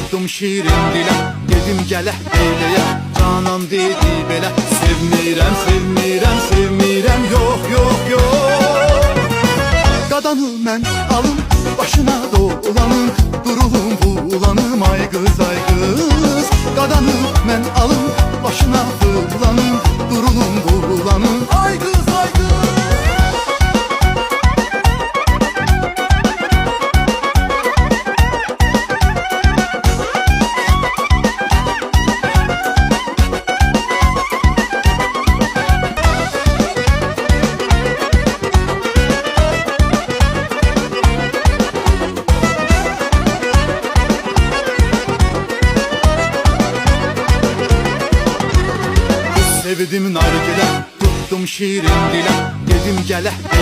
tuttum şirin dilə, dedim gələk eyləyə. Canan dedi belə, sevmirəm, sevmirəm, sevmirəm, yox, yox, yox. Qadanı mən alım, başına dolanım, durulum bulanım, ay qız, ay qız. Qadanı mən alım, başına fırlanım, durulum bulanım, ay qız, ay qız. Sevdim nargilə, tuttum şirin dilə, dedim gələk